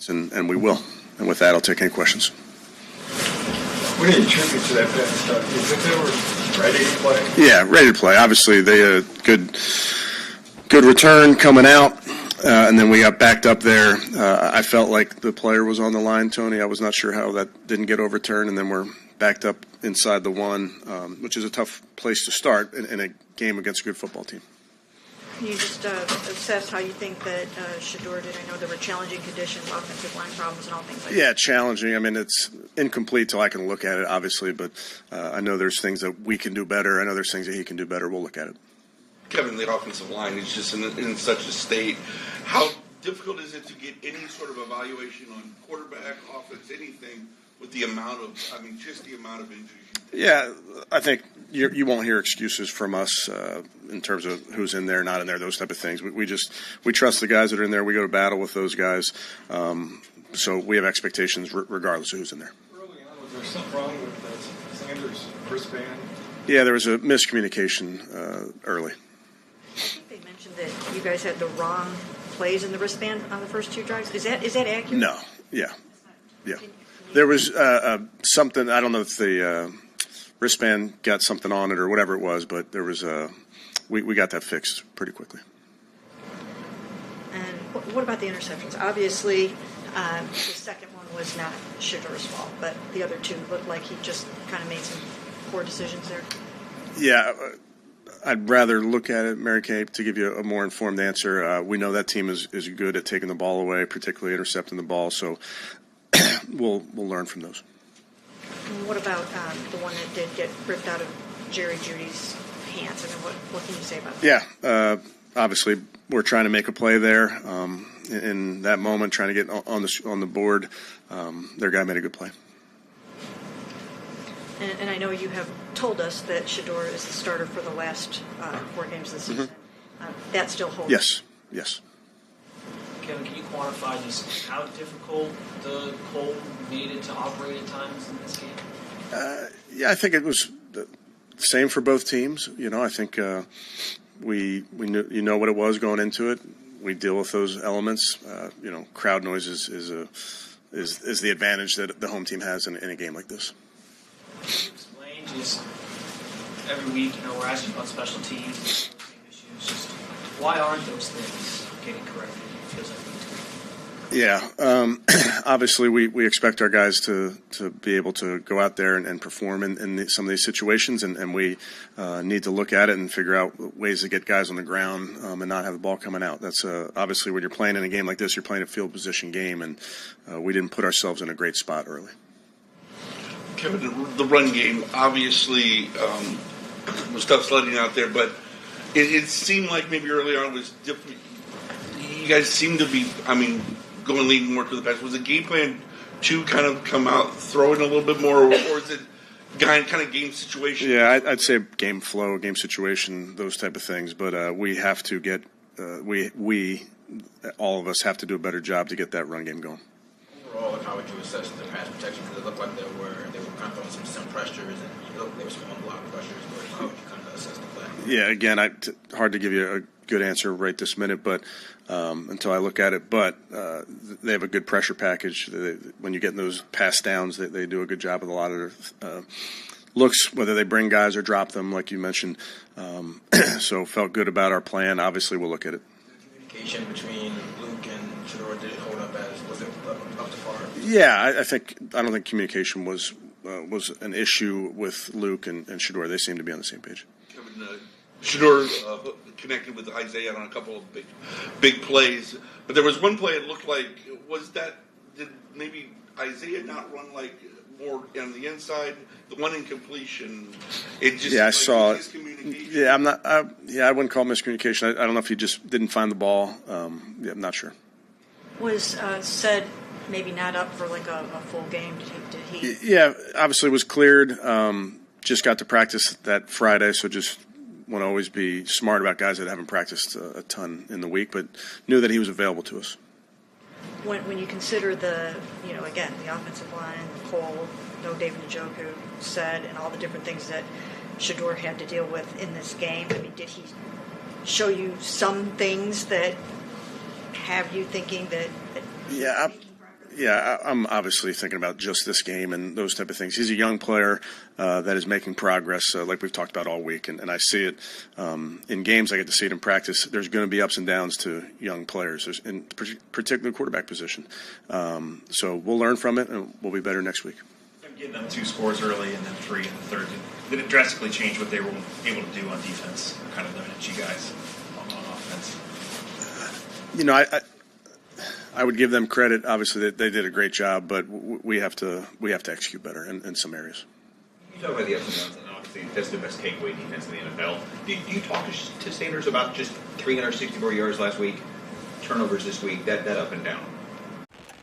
And we will. And with that, I'll take any questions. What do you attribute to that bad start? Do you think they were ready to play? Yeah, ready to play. Obviously, they had a good return coming out, and then we got backed up there. I felt like the player was on the line, Tony. I was not sure how that didn't get overturned, and then we're backed up inside the one, which is a tough place to start in a game against a good football team. Can you just assess how you think that Shedeur did? I know there were challenging conditions, offensive line problems, and all things like that. Yeah, challenging. I mean, it's incomplete till I can look at it, obviously, but I know there's things that we can do better. I know there's things that he can do better. We'll look at it. Kevin, the offensive line is just in such a state. How difficult is it to get any sort of evaluation on quarterback, offense, anything with the amount of, just the amount of injuries? Yeah, I think you won't hear excuses from us in terms of who's in there, not in there, those type of things. We trust the guys that are in there. We go to battle with those guys. So we have expectations regardless of who's in there. Early on, was there something wrong with Sanders' wristband? Yeah, there was a miscommunication early. I think they mentioned that you guys had the wrong plays in the wristband on the first two drives. Is that accurate? No. Yeah. There was something. I don't know if the wristband got something on it or whatever it was, but there was we got that fixed pretty quickly. And what about the interceptions? Obviously, the second one was not Shedeur's fault, but the other two looked like he just kind of made some poor decisions there. Yeah, I'd rather look at it, Mary Kay, to give you a more informed answer. We know that team is good at taking the ball away, particularly intercepting the ball, so we'll learn from those. And what about the one that did get ripped out of Jerry Judy's hands? I mean, what can you say about that? Yeah, obviously we're trying to make a play there. In that moment, trying to get on the board, their guy made a good play. And I know you have told us that Shedeur is the starter for the last 4 games of the season. That still holds? Yes. Kevin, can you quantify just how difficult the cold made it to operate at times in this game? Yeah, I think it was the same for both teams. You know, I think we knew what it was going into it. We deal with those elements. Crowd noise is the advantage that the home team has in a game like this. Can you explain just every week, we're asking about special teams, issues. Just why aren't those things getting corrected? It feels like we do. Yeah, obviously we expect our guys to be able to go out there and perform in some of these situations, and we need to look at it and figure out ways to get guys on the ground and not have the ball coming out. That's obviously when you're playing in a game like this, you're playing a field position game, and we didn't put ourselves in a great spot early. Kevin, the run game obviously was tough sledding out there, but it seemed like maybe early on was different. You guys seem to be, going leaning more to the pass. Was the game plan to kind of come out, throw it a little bit more, or is it kind of game situation? Yeah, I'd say game flow, game situation, those type of things. But we have to get, we all of us have to do a better job to get that run game going. Overall, how would you assess the pass protection? Because it looked like they were kind of throwing some pressures, and they were some unblocked pressures. But how would you kind of assess the play? Yeah, again, hard to give you a good answer right this minute, but until I look at it. But they have a good pressure package. When you get in those pass downs, they do a good job with a lot of their looks, whether they bring guys or drop them, like you mentioned. So felt good about our plan. Obviously, we'll look at it. The communication between Luke and Shedeur, did it hold up was it up to par? Yeah, I don't think communication was an issue with Luke and Shedeur. They seem to be on the same page. Kevin, Shedeur connected with Isaiah on a couple of big plays, but there was one play it looked like did maybe Isaiah not run like more on the inside? The one incompletion, it just I saw it. Yeah, I wouldn't call it miscommunication. I don't know if he just didn't find the ball. I'm not sure. Was said maybe not up for like a full game? Did he? Yeah, obviously was cleared. Just got to practice that Friday, so just want to always be smart about guys that haven't practiced a ton in the week, but knew that he was available to us. When you consider the offensive line, the hole, no David Njoku said, and all the different things that Shedeur had to deal with in this game, did he show you some things that have you thinking that Yeah, Yeah, I'm obviously thinking about just this game and those type of things. He's a young player that is making progress, like we've talked about all week, and I see it in games. I get to see it in practice. There's going to be ups and downs to young players, in particular quarterback position. So we'll learn from it, and we'll be better next week. Getting them 2 scores early and then 3 in the third, did it drastically change what they were able to do on defense? Kind of limited you guys on offense. You know, I would give them credit. Obviously, they did a great job, but we have to execute better in some areas. You talk about the ups and downs, and obviously that's the best takeaway defense in the NFL. Did you talk to Sanders about just 364 yards last week, turnovers this week, that up and down?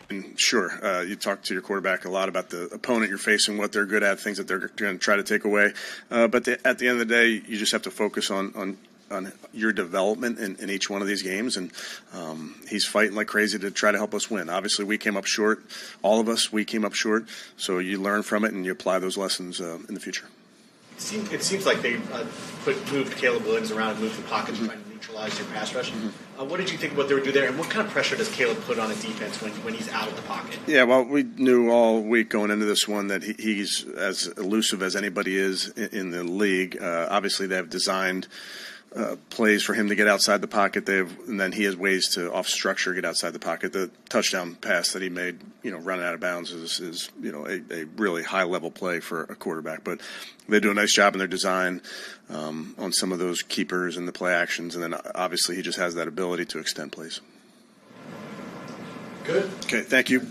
And sure, you talk to your quarterback a lot about the opponent you're facing, what they're good at, things that they're going to try to take away. But at the end of the day, you just have to focus on your development in each one of these games. And he's fighting like crazy to try to help us win. Obviously, we came up short. All of us, we came up short. So you learn from it and you apply those lessons in the future. It seems like they moved Caleb Williams around and moved the pocket to try to neutralize your pass rush. What did you think of what they were doing there, and what kind of pressure does Caleb put on a defense when he's out of the pocket? Yeah, well, we knew all week going into this one that he's as elusive as anybody is in the league. Obviously, they have designed plays for him to get outside the pocket. And then he has ways to off structure get outside the pocket. The touchdown pass that he made, running out of bounds is a really high level play for a quarterback. But they do a nice job in their design on some of those keepers and the play actions. And then obviously he just has that ability to extend plays. Good. Okay, thank you.